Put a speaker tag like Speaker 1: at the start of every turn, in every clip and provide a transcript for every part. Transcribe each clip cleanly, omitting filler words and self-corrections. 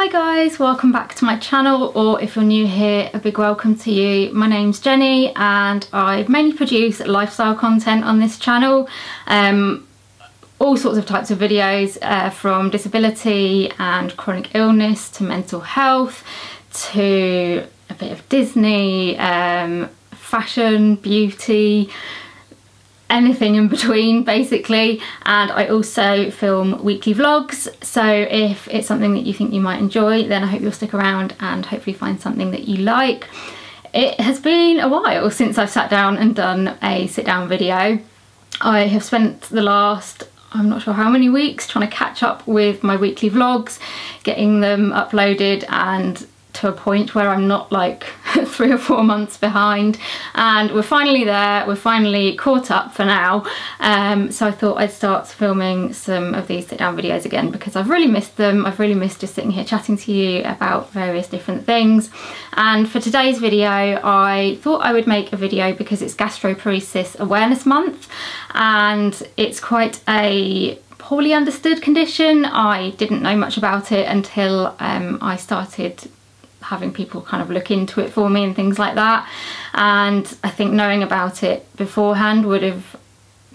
Speaker 1: Hi guys, welcome back to my channel, or if you're new here, a big welcome to you. My name's Jenny and I mainly produce lifestyle content on this channel. All sorts of types of videos, from disability and chronic illness to mental health to a bit of Disney, fashion, beauty, anything in between basically. And I also film weekly vlogs, so if it's something that you think you might enjoy, then I hope you'll stick around and hopefully find something that you like. It has been a while since I've sat down and done a sit down video. I have spent the last, I'm not sure how many weeks, trying to catch up with my weekly vlogs, getting them uploaded and to a point where I'm not like 3 or 4 months behind, and we're finally there, we're finally caught up for now. So I thought I'd start filming some of these sit down videos again because I've really missed them. I've really missed just sitting here chatting to you about various different things. And for today's video I thought I would make a video because it's Gastroparesis Awareness Month and it's quite a poorly understood condition. I didn't know much about it until I started having people kind of look into it for me and things like that, and I think knowing about it beforehand would have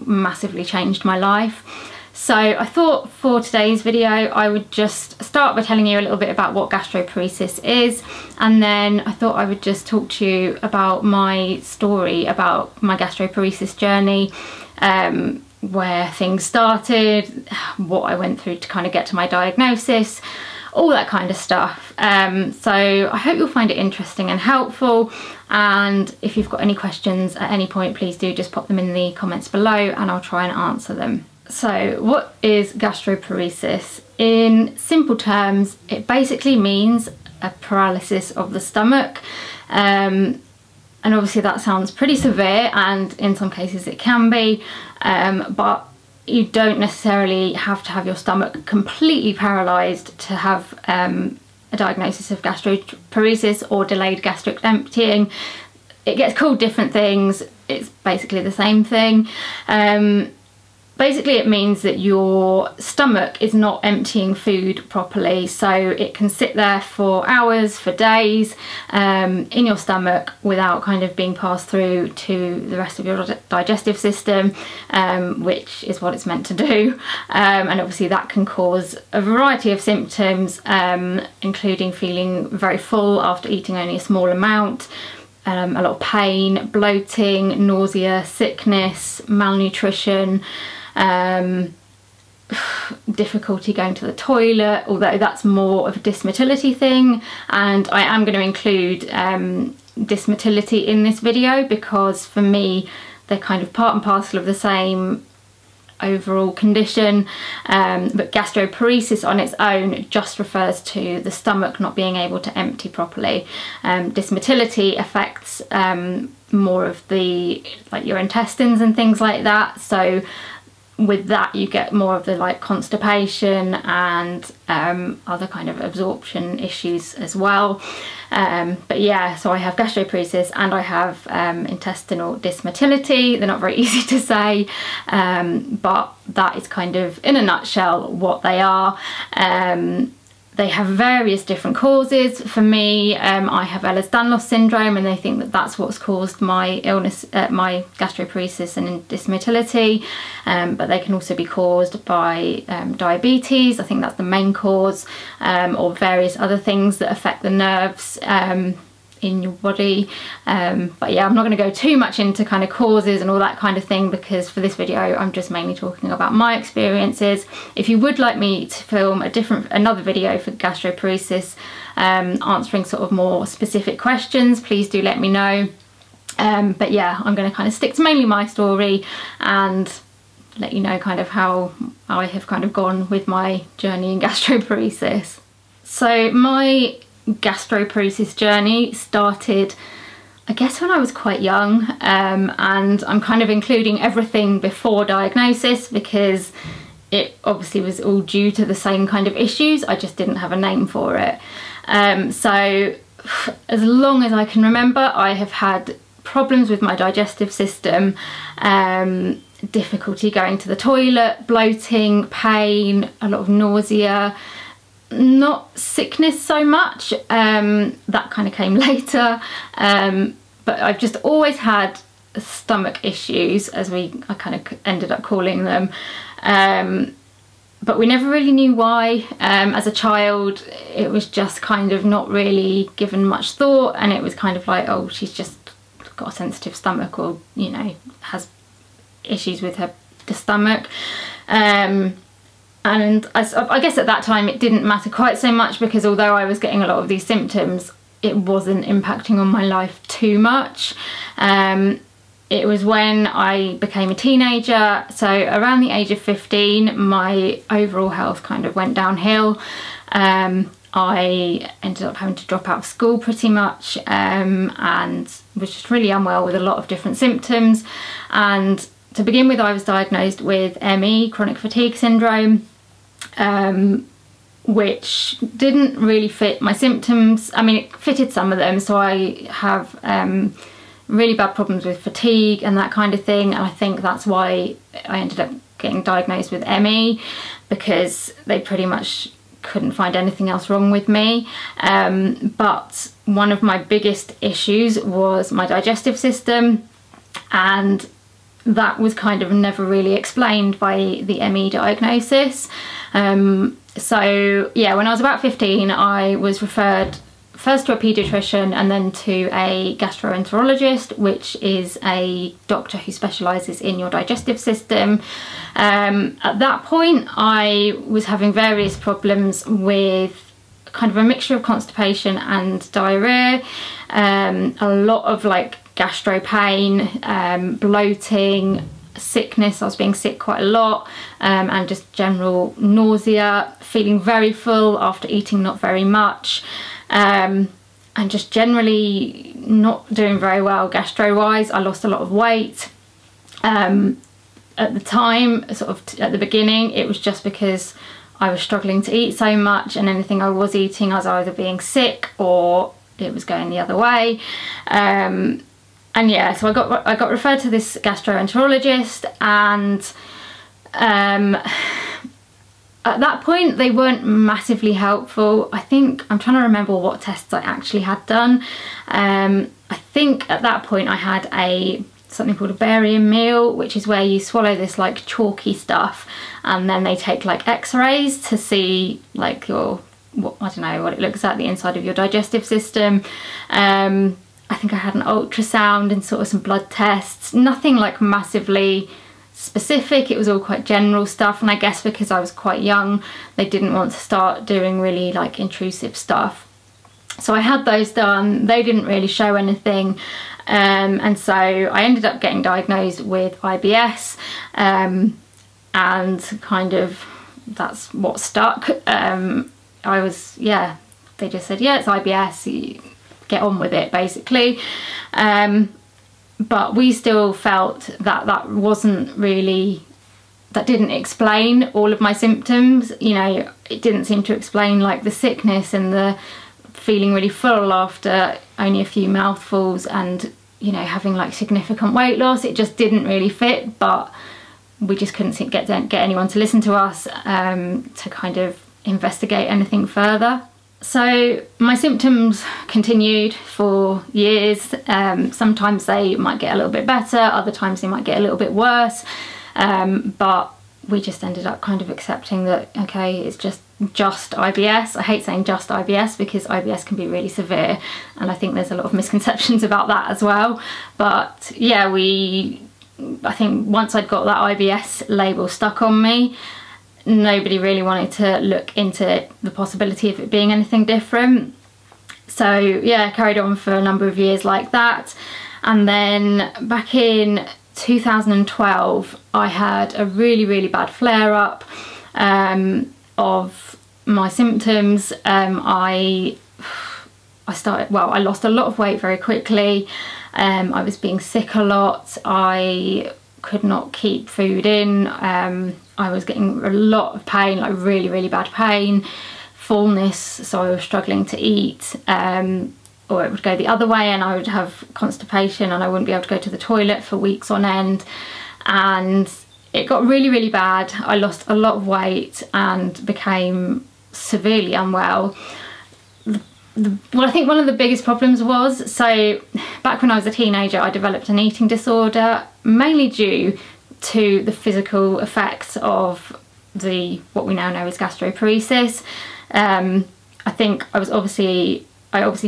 Speaker 1: massively changed my life. So I thought for today's video I would just start by telling you a little bit about what gastroparesis is, and then I thought I would just talk to you about my story, about my gastroparesis journey, where things started, what I went through to kind of get to my diagnosis, all that kind of stuff. So I hope you'll find it interesting and helpful, and if you've got any questions at any point, please do just pop them in the comments below and I'll try and answer them. So what is gastroparesis? In simple terms, it basically means a paralysis of the stomach, and obviously that sounds pretty severe, and in some cases it can be, but you don't necessarily have to have your stomach completely paralysed to have a diagnosis of gastroparesis or delayed gastric emptying. It gets called different things, it's basically the same thing. Basically it means that your stomach is not emptying food properly, so it can sit there for hours, for days, in your stomach without kind of being passed through to the rest of your digestive system, which is what it's meant to do. And obviously that can cause a variety of symptoms, including feeling very full after eating only a small amount, a lot of pain, bloating, nausea, sickness, malnutrition, difficulty going to the toilet, although that's more of a dysmotility thing, and I am going to include dysmotility in this video because for me they're kind of part and parcel of the same overall condition, but gastroparesis on its own just refers to the stomach not being able to empty properly. Dysmotility affects more of the, like, your intestines and things like that, so with that you get more of the like constipation and other kind of absorption issues as well. But yeah, so I have gastroparesis and I have intestinal dysmotility. They're not very easy to say, but that is kind of in a nutshell what they are. They have various different causes. For me, I have Ehlers-Danlos syndrome, and they think that that's what's caused my illness, my gastroparesis and dysmotility, but they can also be caused by diabetes. I think that's the main cause, or various other things that affect the nerves in your body. But yeah, I'm not going to go too much into kind of causes and all that kind of thing because for this video I'm just mainly talking about my experiences. If you would like me to film another video for gastroparesis, answering sort of more specific questions, please do let me know. But yeah, I'm going to kind of stick to mainly my story and let you know kind of how I have kind of gone with my journey in gastroparesis. So my gastroparesis journey started, I guess, when I was quite young, and I'm kind of including everything before diagnosis because it obviously was all due to the same kind of issues, I just didn't have a name for it. So as long as I can remember, I have had problems with my digestive system, difficulty going to the toilet, bloating, pain, a lot of nausea, not sickness so much, that kind of came later, but I've just always had stomach issues, as I kind of ended up calling them, but we never really knew why. As a child, it was just kind of not really given much thought, and it was kind of like, oh, she's just got a sensitive stomach, or, you know, has issues with the stomach. And I guess at that time it didn't matter quite so much, because although I was getting a lot of these symptoms, it wasn't impacting on my life too much. It was when I became a teenager, so around the age of 15, my overall health kind of went downhill. I ended up having to drop out of school pretty much, and was just really unwell with a lot of different symptoms. And to begin with, I was diagnosed with ME, chronic fatigue syndrome, which didn't really fit my symptoms. I mean, it fitted some of them, so I have really bad problems with fatigue and that kind of thing, and I think that's why I ended up getting diagnosed with ME, because they pretty much couldn't find anything else wrong with me. But one of my biggest issues was my digestive system, and that was kind of never really explained by the ME diagnosis. So yeah, when I was about 15, I was referred first to a paediatrician and then to a gastroenterologist, which is a doctor who specialises in your digestive system. At that point, I was having various problems with kind of a mixture of constipation and diarrhoea, a lot of like gastro pain, bloating, sickness. I was being sick quite a lot, and just general nausea, feeling very full after eating not very much, and just generally not doing very well gastro-wise. I lost a lot of weight. At the time, sort of at the beginning, it was just because I was struggling to eat so much, and anything I was eating, I was either being sick or it was going the other way. And yeah, so I got referred to this gastroenterologist, and at that point they weren't massively helpful. I think, I'm trying to remember what tests I actually had done. I think at that point I had something called a barium meal, which is where you swallow this like chalky stuff, and then they take like x-rays to see like I don't know what it looks like, the inside of your digestive system. I think I had an ultrasound and sort of some blood tests, nothing like massively specific. It was all quite general stuff, and I guess because I was quite young, they didn't want to start doing really like intrusive stuff. So I had those done. They didn't really show anything, and so I ended up getting diagnosed with IBS, and kind of that's what stuck. They just said, yeah, it's IBS, get on with it, basically. But we still felt that that didn't explain all of my symptoms. You know, it didn't seem to explain like the sickness and the feeling really full after only a few mouthfuls, and, you know, having like significant weight loss. It just didn't really fit, but we just couldn't get anyone to listen to us, to kind of investigate anything further. So my symptoms continued for years. Sometimes they might get a little bit better, other times they might get a little bit worse, but we just ended up kind of accepting that, okay, it's just IBS. I hate saying just IBS, because IBS can be really severe, and I think there's a lot of misconceptions about that as well. But yeah, I think once I'd got that IBS label stuck on me, nobody really wanted to look into the possibility of it being anything different. So yeah, carried on for a number of years like that. And then back in 2012, I had a really, really bad flare-up of my symptoms. I lost a lot of weight very quickly. I was being sick a lot. I could not keep food in. I was getting a lot of pain, like really, really bad pain, fullness, so I was struggling to eat, or it would go the other way and I would have constipation and I wouldn't be able to go to the toilet for weeks on end, and it got really, really bad. I lost a lot of weight and became severely unwell. Well, I think one of the biggest problems was, so back when I was a teenager, I developed an eating disorder, mainly due to the physical effects of what we now know as gastroparesis. I think I obviously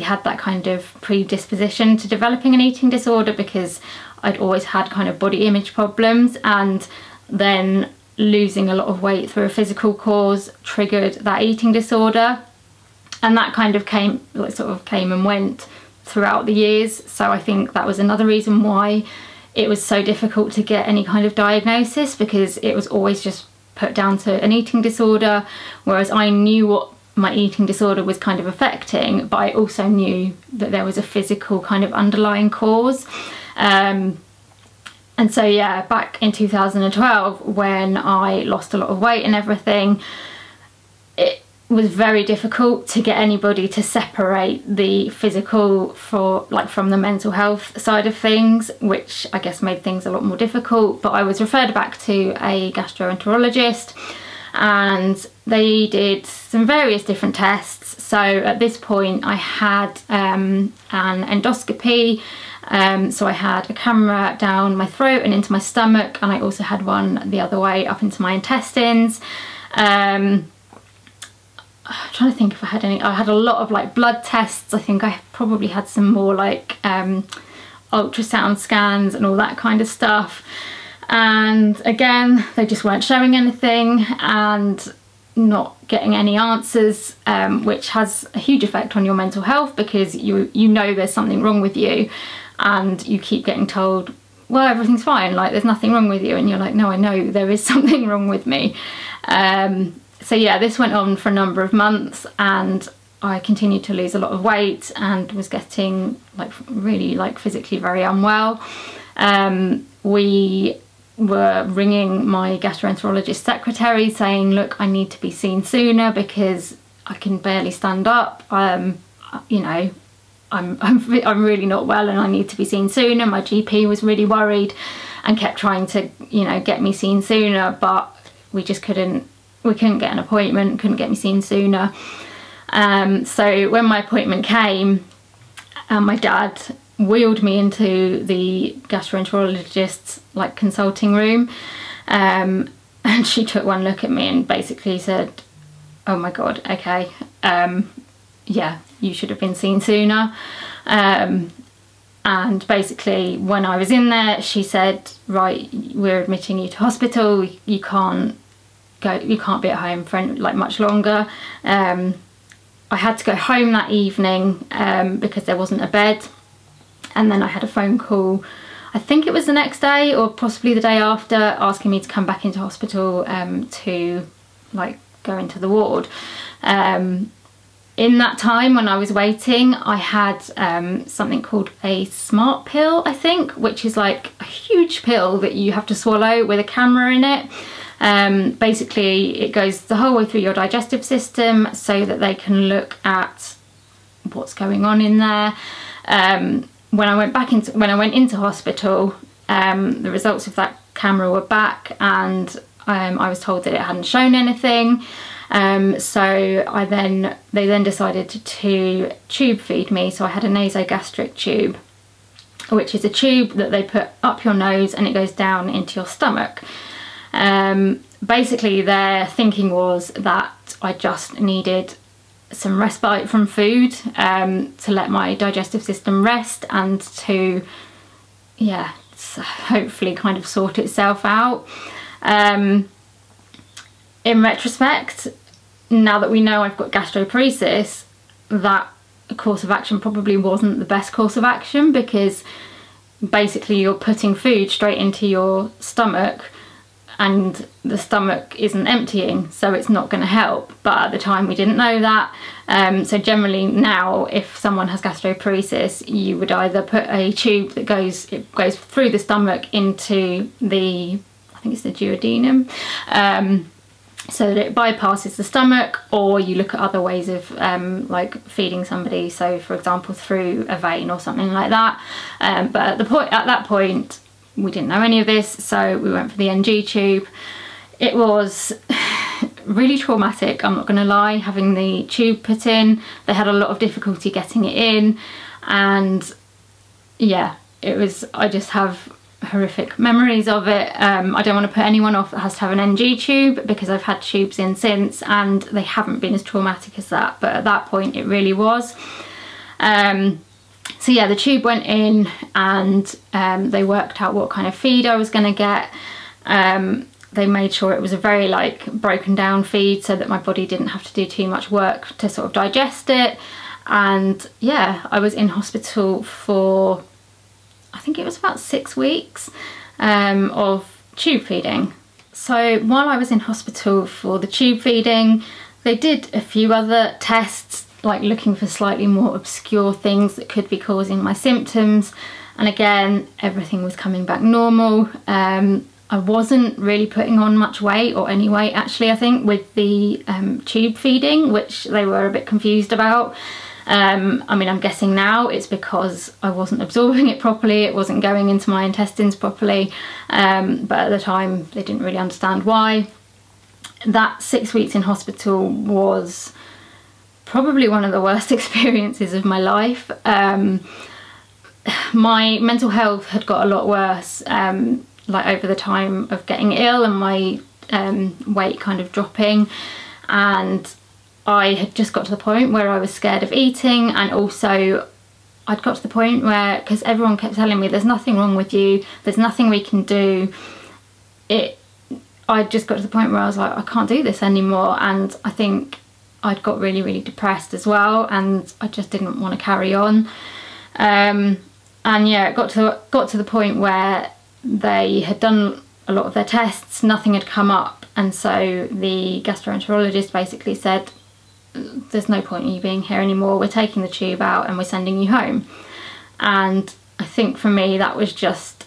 Speaker 1: had that kind of predisposition to developing an eating disorder because I'd always had kind of body image problems, and then losing a lot of weight through a physical cause triggered that eating disorder. And that kind of came and went throughout the years. So I think that was another reason why it was so difficult to get any kind of diagnosis, because it was always just put down to an eating disorder, whereas I knew what my eating disorder was kind of affecting, but I also knew that there was a physical kind of underlying cause. And so yeah, back in 2012, when I lost a lot of weight and everything, it was very difficult to get anybody to separate the physical from the mental health side of things, which I guess made things a lot more difficult. But I was referred back to a gastroenterologist, and they did some various different tests. So at this point I had an endoscopy, so I had a camera down my throat and into my stomach, and I also had one the other way up into my intestines. I'm trying to think if I had any. I had a lot of like blood tests. I think I probably had some more like ultrasound scans and all that kind of stuff. And again, they just weren't showing anything and not getting any answers, which has a huge effect on your mental health, because you know there's something wrong with you, and you keep getting told, well, everything's fine, like there's nothing wrong with you, and you're like, no, I know there is something wrong with me. So yeah, this went on for a number of months, and I continued to lose a lot of weight and was getting like really like physically very unwell. We were ringing my gastroenterologist secretary saying, look, I need to be seen sooner because I can barely stand up. You know, I'm really not well and I need to be seen sooner. My GP was really worried and kept trying to, you know, get me seen sooner, but we just couldn't get an appointment, couldn't get me seen sooner. So when my appointment came, my dad wheeled me into the gastroenterologist's like consulting room, and she took one look at me and basically said, oh my god, okay, yeah, you should have been seen sooner. And basically when I was in there, she said, right, we're admitting you to hospital, you can't be at home for like much longer. I had to go home that evening because there wasn't a bed, and then I had a phone call, I think it was the next day or possibly the day after, asking me to come back into hospital to like go into the ward. In that time when I was waiting, I had something called a smart pill, I think, which is like a huge pill that you have to swallow with a camera in it. Basically it goes the whole way through your digestive system so that they can look at what's going on in there. When I went into hospital, the results of that camera were back, and I was told that it hadn't shown anything. So they then decided to tube feed me. So I had a nasogastric tube, which is a tube that they put up your nose and it goes down into your stomach. Basically their thinking was that I just needed some respite from food to let my digestive system rest and to, yeah, hopefully kind of sort itself out. In retrospect, now that we know I've got gastroparesis, that course of action probably wasn't the best course of action, because basically you're putting food straight into your stomach and the stomach isn't emptying, so it's not going to help. But at the time we didn't know that. So generally now, if someone has gastroparesis, you would either put a tube that goes through the stomach into the, I think it's the duodenum, so that it bypasses the stomach, or you look at other ways of like feeding somebody, so for example through a vein or something like that. But at that point we didn't know any of this, so we went for the NG tube. It was really traumatic, I'm not going to lie, having the tube put in. They had a lot of difficulty getting it in, and yeah, it was, I just have horrific memories of it. I don't want to put anyone off that has to have an NG tube, because I've had tubes in since and they haven't been as traumatic as that, but at that point it really was. So yeah, the tube went in, and they worked out what kind of feed I was going to get. They made sure it was a very like broken down feed, so that my body didn't have to do too much work to sort of digest it. And yeah, I was in hospital for, I think it was about 6 weeks of tube feeding. So while I was in hospital for the tube feeding, they did a few other tests, like looking for slightly more obscure things that could be causing my symptoms. And again, everything was coming back normal. I wasn't really putting on much weight, or any weight actually, I think, with the tube feeding, which they were a bit confused about. I mean, I'm guessing now it's because I wasn't absorbing it properly, it wasn't going into my intestines properly, but at the time they didn't really understand why. That 6 weeks in hospital was probably one of the worst experiences of my life. My mental health had got a lot worse, like over the time of getting ill and my weight kind of dropping, and I had just got to the point where I was scared of eating, and also I'd got to the point where, because everyone kept telling me there's nothing wrong with you, there's nothing we can do, I just got to the point where I was like, I can't do this anymore. And I think I'd got really, really depressed as well, and I just didn't want to carry on. And yeah, it got to the point where they had done a lot of their tests, nothing had come up, and so the gastroenterologist basically said, there's no point in you being here anymore, we're taking the tube out and we're sending you home. And I think for me that was just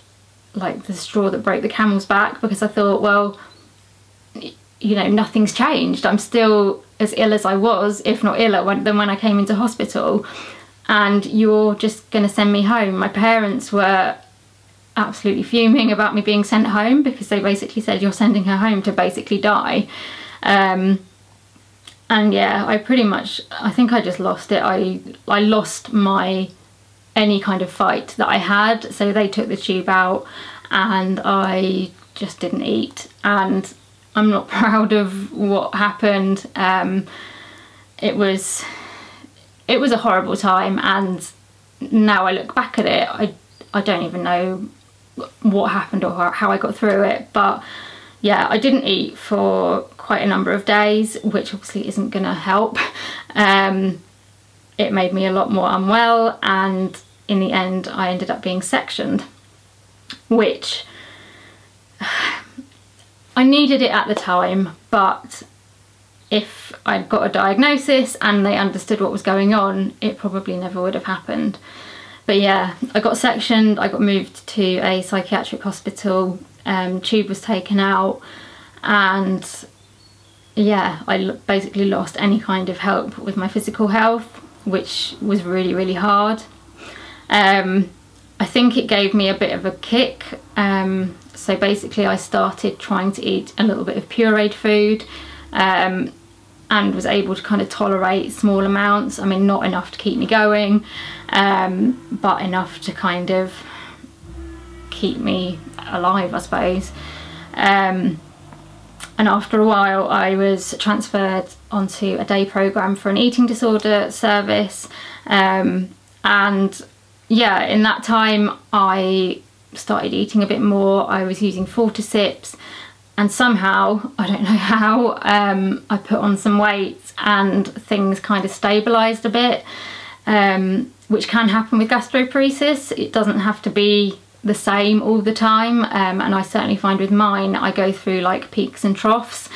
Speaker 1: like the straw that broke the camel's back, because I thought, well, you know, nothing's changed, I'm still as ill as I was, if not iller than when I came into hospital, and you're just going to send me home. My parents were absolutely fuming about me being sent home, because they basically said, you're sending her home to basically die. And yeah, I think I just lost it. I lost any kind of fight that I had. So they took the tube out and I just didn't eat, and I'm not proud of what happened. It was a horrible time, and now I look back at it, I don't even know what happened or how I got through it. But yeah, I didn't eat for quite a number of days, which obviously isn't gonna help. It made me a lot more unwell, and in the end I ended up being sectioned, which I needed it at the time, but if I'd got a diagnosis and they understood what was going on, it probably never would have happened. But yeah, I got sectioned, I got moved to a psychiatric hospital, tube was taken out, and yeah, I basically lost any kind of help with my physical health, which was really, really hard. I think it gave me a bit of a kick. So basically I started trying to eat a little bit of pureed food, and was able to kind of tolerate small amounts. I mean, not enough to keep me going, but enough to kind of keep me alive, I suppose. And after a while I was transferred onto a day programme for an eating disorder service, and yeah, in that time I started eating a bit more. I was using Fortisips, and somehow, I don't know how, I put on some weight and things kind of stabilised a bit, which can happen with gastroparesis. It doesn't have to be the same all the time, and I certainly find with mine I go through like peaks and troughs,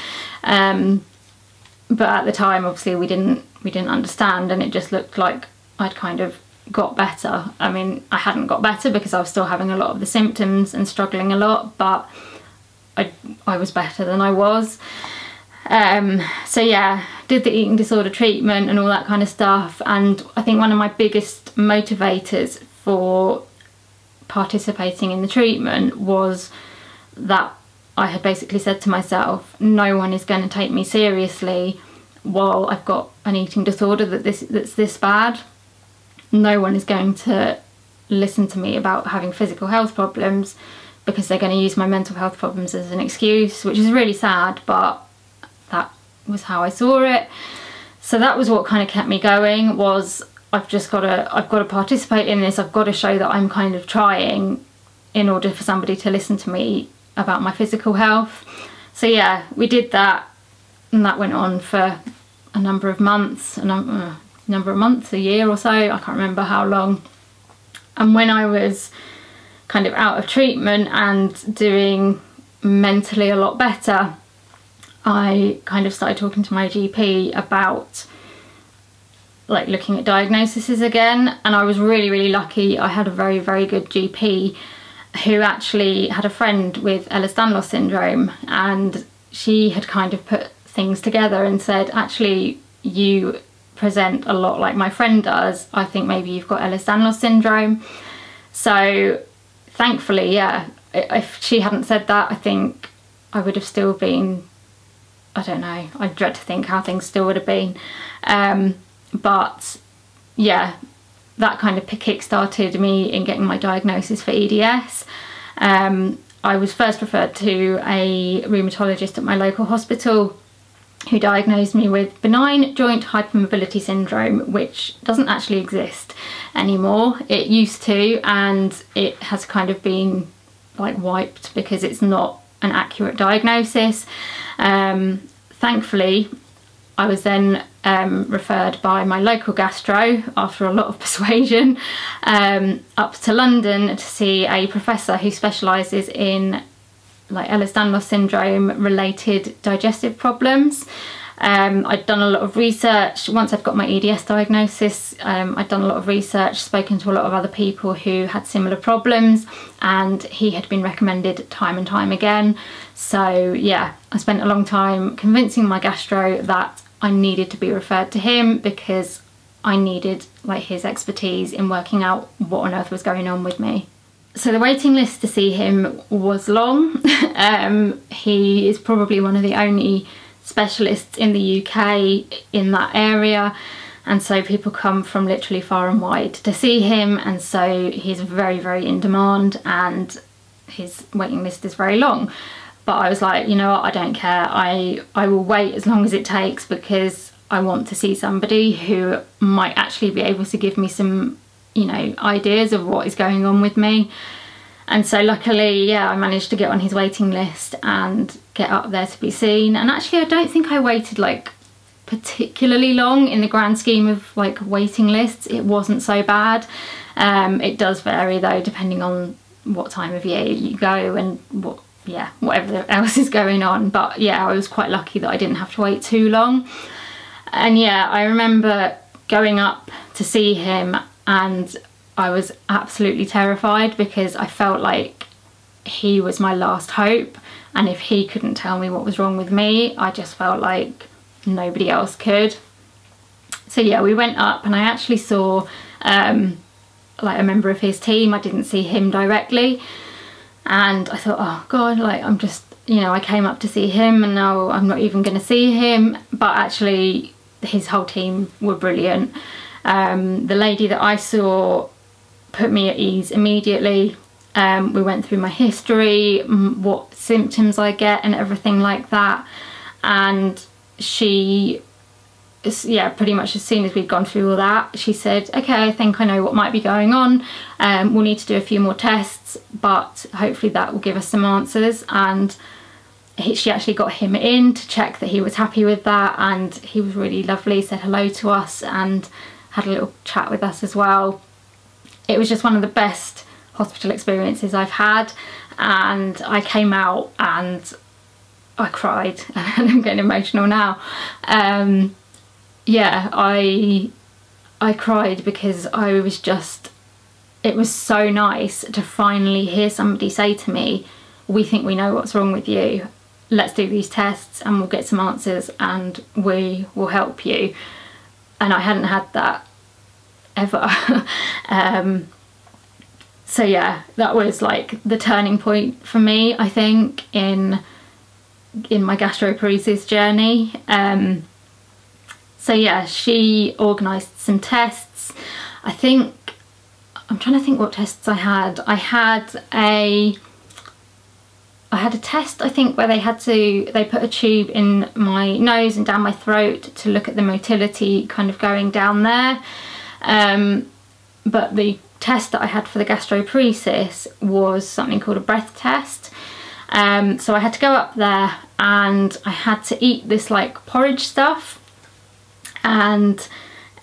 Speaker 1: but at the time obviously we didn't understand, and it just looked like I'd kind of got better. I mean, I hadn't got better because I was still having a lot of the symptoms and struggling a lot, but I was better than I was. So yeah, did the eating disorder treatment and all that kind of stuff, and I think one of my biggest motivators for participating in the treatment was that I had basically said to myself, no one is going to take me seriously while I've got an eating disorder that's this bad. No one is going to listen to me about having physical health problems because they're going to use my mental health problems as an excuse, which is really sad, but that was how I saw it. So that was what kind of kept me going, was I've got to participate in this. I've got to show that I'm kind of trying in order for somebody to listen to me about my physical health. So yeah, we did that, and that went on for a number of months, a year or so, I can't remember how long. And when I was kind of out of treatment and doing mentally a lot better, I kind of started talking to my GP about like looking at diagnoses again. And I was really lucky. I had a very good GP who actually had a friend with Ehlers-Danlos syndrome, and she had kind of put things together and said, actually, you present a lot like my friend does. I think maybe you've got Ehlers-Danlos syndrome. So thankfully, yeah, if she hadn't said that, I think I would have still been, I don't know, I dread to think how things still would have been. But yeah, that kind of kick-started me in getting my diagnosis for EDS. I was first referred to a rheumatologist at my local hospital who diagnosed me with benign joint hypermobility syndrome, which doesn't actually exist anymore. It used to, and it has kind of been like wiped because it's not an accurate diagnosis. Thankfully, I was then referred by my local gastro, after a lot of persuasion, up to London to see a professor who specialises in like Ehlers-Danlos syndrome related digestive problems. I'd done a lot of research. Once I'd got my EDS diagnosis, I'd done a lot of research, spoken to a lot of other people who had similar problems, and he had been recommended time and time again. So yeah, I spent a long time convincing my gastro that I needed to be referred to him because I needed like his expertise in working out what on earth was going on with me. So the waiting list to see him was long. He is probably one of the only specialists in the UK in that area, and so people come from literally far and wide to see him, and so he's very in demand and his waiting list is very long. But I was like, you know what, I don't care, I will wait as long as it takes because I want to see somebody who might actually be able to give me some, you know, ideas of what is going on with me. And so luckily, yeah, I managed to get on his waiting list and get up there to be seen. And actually, I don't think I waited like particularly long in the grand scheme of like waiting lists. It wasn't so bad. It does vary though, depending on what time of year you go and whatever else is going on. But yeah, I was quite lucky that I didn't have to wait too long. And yeah, I remember going up to see him and I was absolutely terrified because I felt like he was my last hope, and if he couldn't tell me what was wrong with me, I just felt like nobody else could. So yeah, we went up and I actually saw like a member of his team. I didn't see him directly, and I thought, oh god, like I'm just, you know, I came up to see him and now I'm not even going to see him. But actually his whole team were brilliant. The lady that I saw put me at ease immediately. We went through my history, what symptoms I get and everything like that, and she, yeah, pretty much as soon as we'd gone through all that, she said, okay, I think I know what might be going on. We'll need to do a few more tests, but hopefully that will give us some answers. And she actually got him in to check that he was happy with that, and he was really lovely, said hello to us and had a little chat with us as well. It was just one of the best hospital experiences I've had, and I came out and I cried and I'm getting emotional now. Yeah, I cried because I was just, it was so nice to finally hear somebody say to me, we think we know what's wrong with you, let's do these tests and we'll get some answers and we will help you. And I hadn't had that ever. So yeah, that was like the turning point for me, I think, in my gastroparesis journey. So yeah, she organised some tests. I'm trying to think what tests I had. I had a test, I think, where they put a tube in my nose and down my throat to look at the motility kind of going down there. But the test that I had for the gastroparesis was something called a breath test. So I had to go up there and I had to eat this like porridge stuff, and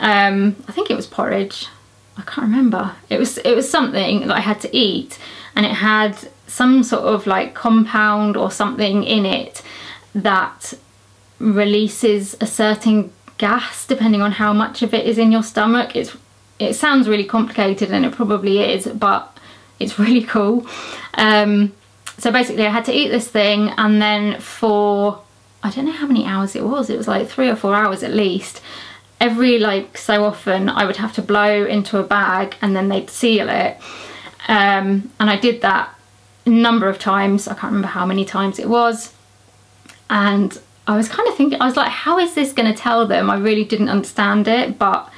Speaker 1: I think it was porridge, I can't remember. It was something that I had to eat, and it had some sort of like compound or something in it that releases a certain gas depending on how much of it is in your stomach. It sounds really complicated, and it probably is, but it's really cool. So basically I had to eat this thing, and then for, I don't know how many hours it was like 3 or 4 hours at least, every like so often I would have to blow into a bag and then they'd seal it. And I did that a number of times, I can't remember how many times it was, and I was kind of thinking, I was like, how is this going to tell them? I really didn't understand it, but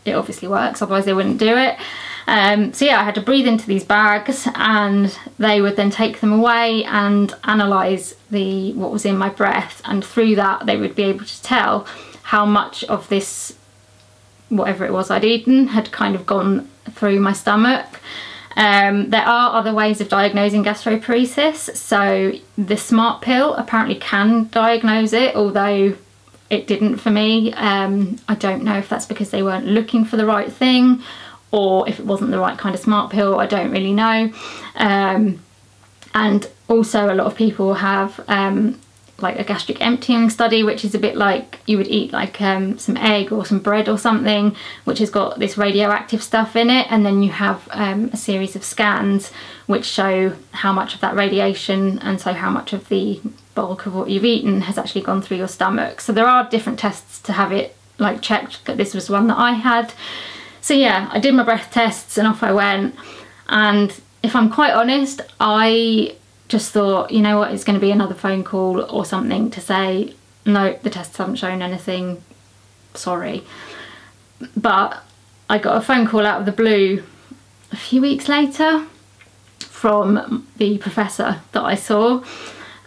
Speaker 1: it obviously works, otherwise they wouldn't do it. So yeah, I had to breathe into these bags, and they would then take them away and analyse what was in my breath, and through that they would be able to tell how much of this, whatever it was I'd eaten, had kind of gone through my stomach. There are other ways of diagnosing gastroparesis. So the smart pill apparently can diagnose it, although it didn't for me. I don't know if that's because they weren't looking for the right thing, or if it wasn't the right kind of smart pill, I don't really know. And also a lot of people have like a gastric emptying study, which is a bit like you would eat like some egg or some bread or something, which has got this radioactive stuff in it, and then you have a series of scans which show how much of that radiation, and so how much of the bulk of what you've eaten has actually gone through your stomach. So there are different tests to have it like checked, but this was one that I had. So yeah, I did my breath tests and off I went, and if I'm quite honest, I just thought, you know what, it's going to be another phone call or something to say, no, the tests haven't shown anything, sorry. But I got a phone call out of the blue a few weeks later from the professor that I saw,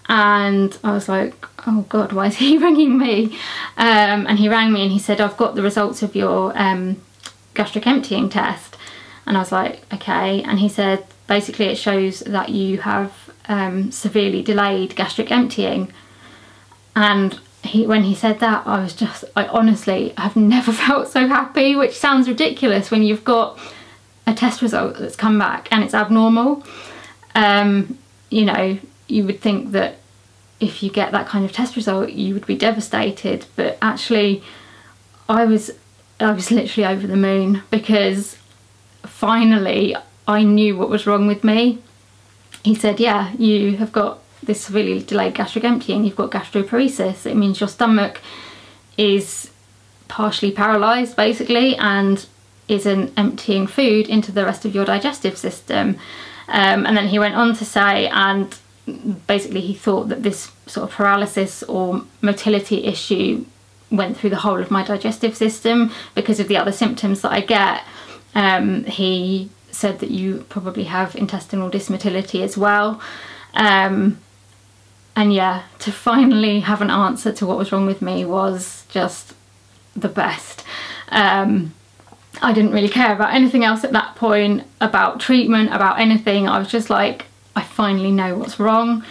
Speaker 1: and I was like, oh god, why is he ringing me? And he rang me and he said, I've got the results of your gastric emptying test. And I was like, okay. And he said, basically it shows that you have severely delayed gastric emptying. And when he said that, I honestly have never felt so happy, which sounds ridiculous when you've got a test result that's come back and it's abnormal. You know, you would think that if you get that kind of test result you would be devastated, but actually I was literally over the moon, because finally I knew what was wrong with me. He said, yeah, you have got this severely delayed gastric emptying, you've got gastroparesis. It means your stomach is partially paralysed basically, and isn't emptying food into the rest of your digestive system. And then he went on to say, and basically he thought that this sort of paralysis or motility issue went through the whole of my digestive system because of the other symptoms that I get. He said that you probably have intestinal dysmotility as well. And yeah, to finally have an answer to what was wrong with me was just the best. I didn't really care about anything else at that point, about treatment, about anything. I was just like, I finally know what's wrong.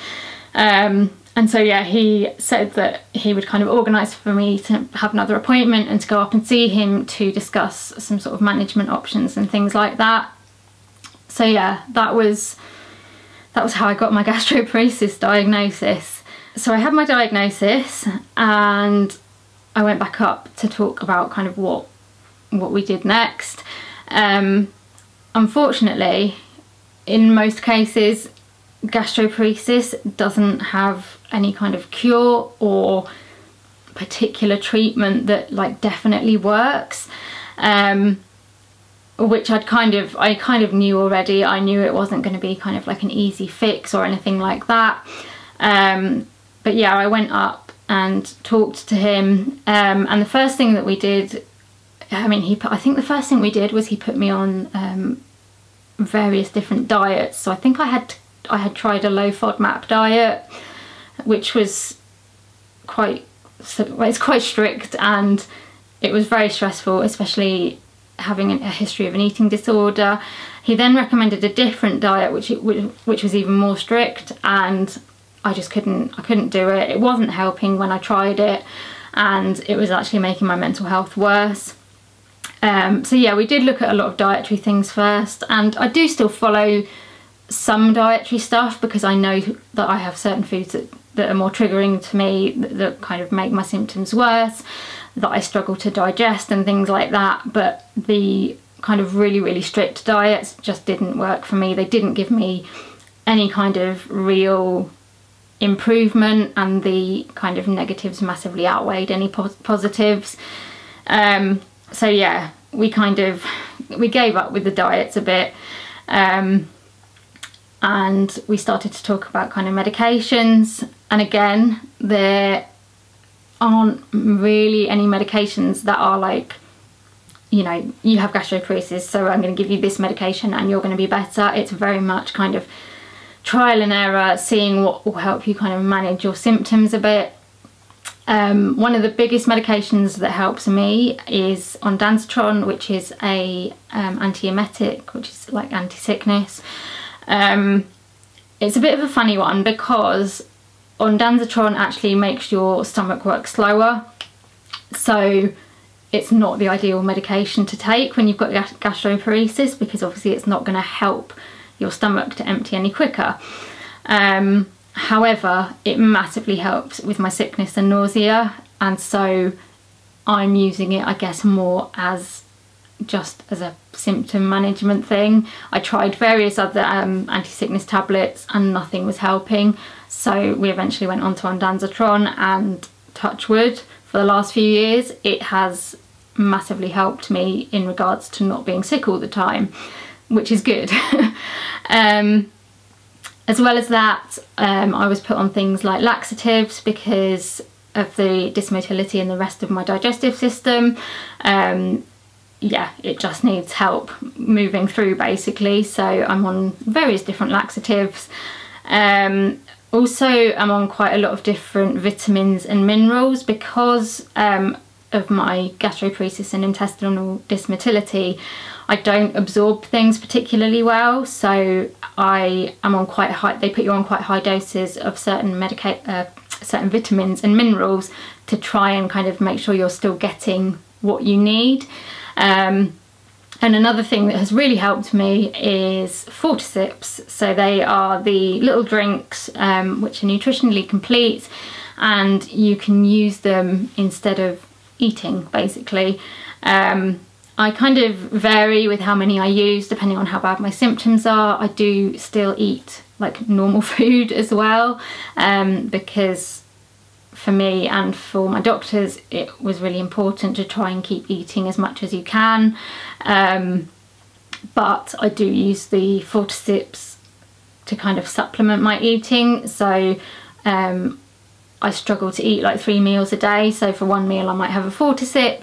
Speaker 1: And so yeah, he said that he would kind of organise for me to have another appointment and to go up and see him to discuss some sort of management options and things like that. So yeah, that was how I got my gastroparesis diagnosis. So I had my diagnosis and I went back up to talk about kind of what we did next. Unfortunately, in most cases, gastroparesis doesn't have any kind of cure or particular treatment that like definitely works. which I kind of knew already. I knew it wasn't going to be kind of like an easy fix or anything like that. But yeah, I went up and talked to him, and the first thing that we did, I think the first thing we did was he put me on various different diets. So I think I had tried a low FODMAP diet, which was it's quite strict, and it was very stressful, especially having a history of an eating disorder. He then recommended a different diet which was even more strict, and I couldn't do it. It wasn't helping when I tried it, and it was actually making my mental health worse. So yeah, we did look at a lot of dietary things first, and I do still follow some dietary stuff because I know that I have certain foods that are more triggering to me, that kind of make my symptoms worse, that I struggle to digest and things like that. But the kind of really strict diets just didn't work for me. They didn't give me any kind of real improvement, and the kind of negatives massively outweighed any positives. So yeah, we gave up with the diets a bit, and we started to talk about kind of medications. And again, there aren't really any medications that are like, you know, you have gastroparesis, so I'm going to give you this medication and you're going to be better. It's very much kind of trial and error, seeing what will help you kind of manage your symptoms a bit. One of the biggest medications that helps me is ondansetron, which is a antiemetic, which is like anti-sickness. It's a bit of a funny one because ondansetron actually makes your stomach work slower, so it's not the ideal medication to take when you've got gastroparesis, because obviously it's not going to help your stomach to empty any quicker. However, it massively helps with my sickness and nausea, and so I'm using it, I guess, more as just as a symptom management thing. I tried various other anti-sickness tablets and nothing was helping, so we eventually went on to ondansetron, and touch wood, for the last few years it has massively helped me in regards to not being sick all the time, which is good. As well as that, I was put on things like laxatives because of the dysmotility in the rest of my digestive system. Yeah, it just needs help moving through basically, so I'm on various different laxatives. Also, I'm on quite a lot of different vitamins and minerals because of my gastroparesis and intestinal dysmotility. I don't absorb things particularly well, so I am on quite high, they put you on quite high doses of certain vitamins and minerals to try and kind of make sure you're still getting what you need. And another thing that has really helped me is Fortisips. So they are the little drinks which are nutritionally complete, and you can use them instead of eating basically. I kind of vary with how many I use depending on how bad my symptoms are. I do still eat like normal food as well, because for me and for my doctors it was really important to try and keep eating as much as you can. But I do use the Fortisips to kind of supplement my eating, so I struggle to eat like 3 meals a day, so for one meal I might have a Fortisip,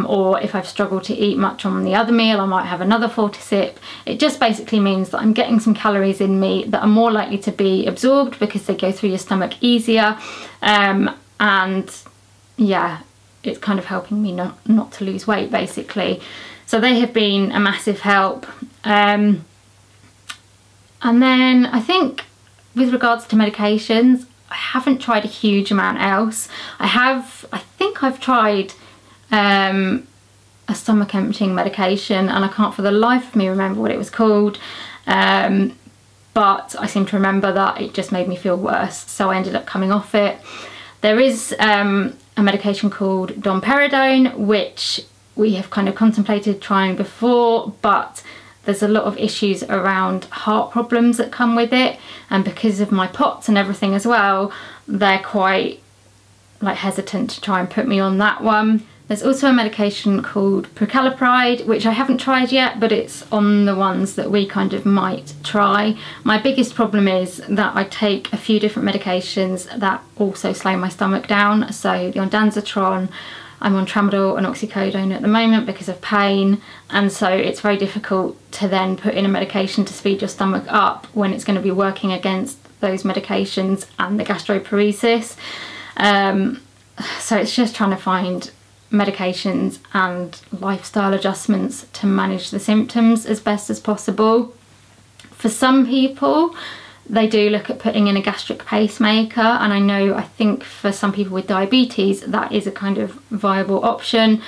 Speaker 1: or if I've struggled to eat much on the other meal I might have another Fortisip. It just basically means that I'm getting some calories in me that are more likely to be absorbed because they go through your stomach easier, and yeah, it's kind of helping me not to lose weight basically. So they have been a massive help. And then I think with regards to medications, I haven't tried a huge amount else. I think I've tried a stomach emptying medication, and I can't for the life of me remember what it was called, but I seem to remember that it just made me feel worse, so I ended up coming off it. There is a medication called domperidone, which we have kind of contemplated trying before, but there's a lot of issues around heart problems that come with it, and because of my POTS and everything as well, they're quite like hesitant to try and put me on that one. There's also a medication called prucalopride, which I haven't tried yet, but it's on the ones that we kind of might try. My biggest problem is that I take a few different medications that also slow my stomach down. So the ondansetron, I'm on tramadol and oxycodone at the moment because of pain, and so it's very difficult to then put in a medication to speed your stomach up when it's going to be working against those medications and the gastroparesis. So it's just trying to find medications and lifestyle adjustments to manage the symptoms as best as possible. For some people, they do look at putting in a gastric pacemaker, and I think for some people with diabetes that is a kind of viable option,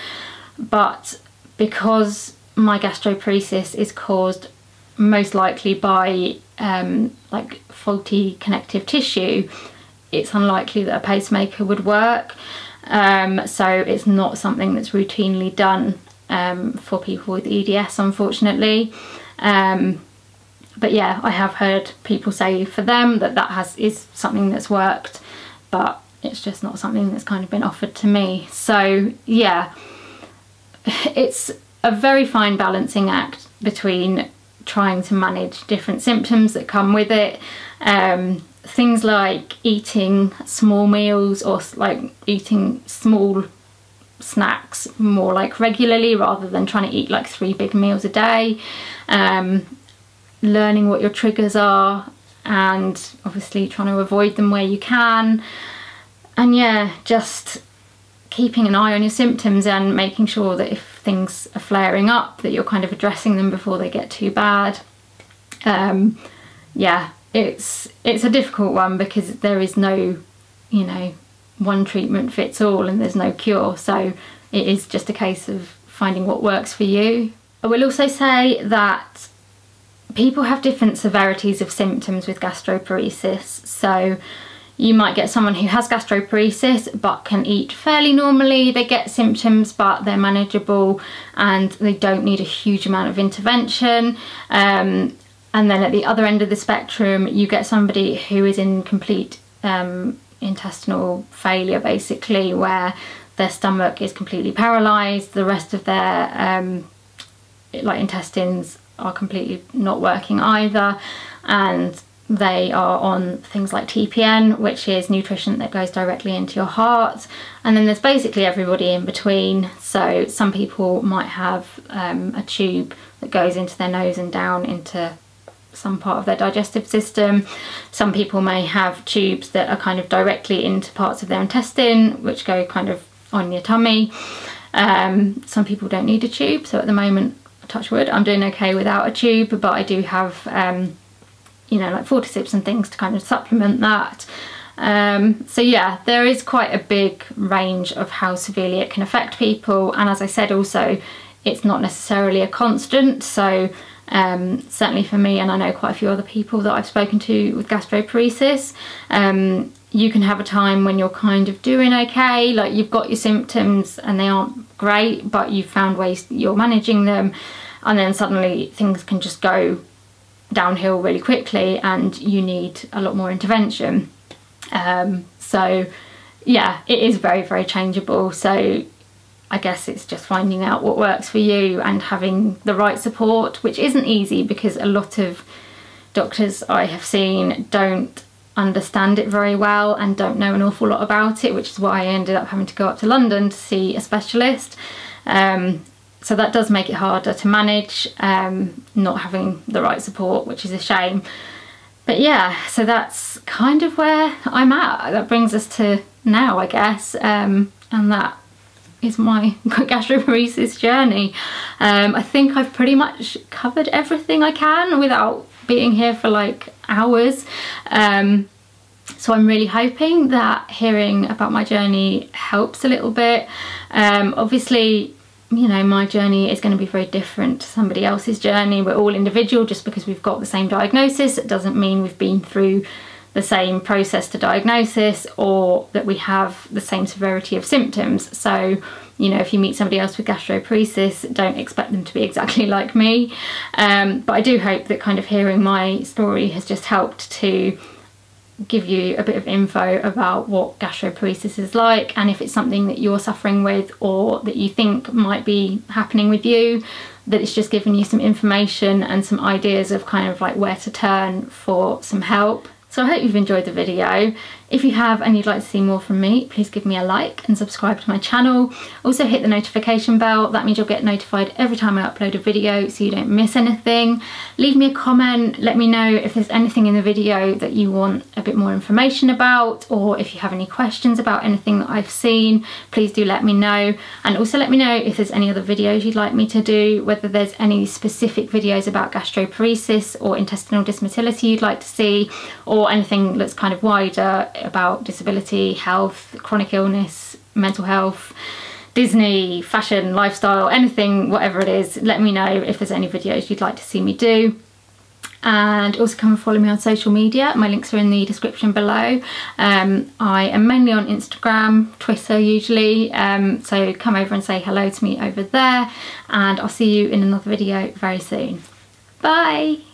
Speaker 1: but because my gastroparesis is caused most likely by like faulty connective tissue, it's unlikely that a pacemaker would work. So it's not something that's routinely done for people with EDS, unfortunately. But yeah, I have heard people say for them that is something that's worked, but it's just not something that's kind of been offered to me. So yeah, it's a very fine balancing act between trying to manage different symptoms that come with it. Things like eating small meals, or like eating small snacks more like regularly rather than trying to eat like 3 big meals a day. Learning what your triggers are and obviously trying to avoid them where you can. And yeah, just keeping an eye on your symptoms and making sure that if things are flaring up that you're kind of addressing them before they get too bad. Yeah, it's a difficult one because there is no, one treatment fits all and there's no cure, so it is just a case of finding what works for you. I will also say that people have different severities of symptoms with gastroparesis, so you might get someone who has gastroparesis but can eat fairly normally, they get symptoms but they're manageable and they don't need a huge amount of intervention. And then at the other end of the spectrum, you get somebody who is in complete intestinal failure, basically, where their stomach is completely paralysed, the rest of their intestines are completely not working either, and they are on things like TPN, which is nutrition that goes directly into your heart. And then there's basically everybody in between. So some people might have a tube that goes into their nose and down into some part of their digestive system. Some people may have tubes that are kind of directly into parts of their intestine, which go kind of on your tummy. Some people don't need a tube, so at the moment, touch wood, I'm doing okay without a tube, but I do have like forceps and things to kind of supplement that. So yeah, there is quite a big range of how severely it can affect people, and as I said, also it's not necessarily a constant. So certainly for me, and I know quite a few other people that I've spoken to with gastroparesis, you can have a time when you're kind of doing okay, like you've got your symptoms and they aren't great, but you've found ways that you're managing them, and then suddenly things can just go downhill really quickly and you need a lot more intervention. So yeah, it is very, very changeable. So I guess it's just finding out what works for you and having the right support, which isn't easy because a lot of doctors I have seen don't understand it very well and don't know an awful lot about it, which is why I ended up having to go up to London to see a specialist. So that does make it harder to manage, not having the right support, which is a shame. But yeah, so that's kind of where I'm at. That brings us to now, I guess, and that is my gastroparesis journey. I think I've pretty much covered everything I can without being here for like hours. So I'm really hoping that hearing about my journey helps a little bit. Obviously, my journey is going to be very different to somebody else's journey. We're all individual. Just because we've got the same diagnosis, it doesn't mean we've been through the same process to diagnosis or that we have the same severity of symptoms. So, if you meet somebody else with gastroparesis, don't expect them to be exactly like me. But I do hope that kind of hearing my story has just helped to give you a bit of info about what gastroparesis is like, and if it's something that you're suffering with or that you think might be happening with you, that it's just giving you some information and some ideas of kind of like where to turn for some help. So I hope you've enjoyed the video. If you have and you'd like to see more from me, please give me a like and subscribe to my channel. Also hit the notification bell, that means you'll get notified every time I upload a video so you don't miss anything. Leave me a comment, let me know if there's anything in the video that you want a bit more information about, or if you have any questions about anything that I've seen, please do let me know. And also let me know if there's any other videos you'd like me to do, whether there's any specific videos about gastroparesis or intestinal dysmotility you'd like to see, or anything that's kind of wider about disability, health, chronic illness, mental health, Disney, fashion, lifestyle, anything, whatever it is. Let me know if there's any videos you'd like to see me do. And also come and follow me on social media. My links are in the description below. I am mainly on Instagram, Twitter usually, so come over and say hello to me over there, and I'll see you in another video very soon. Bye!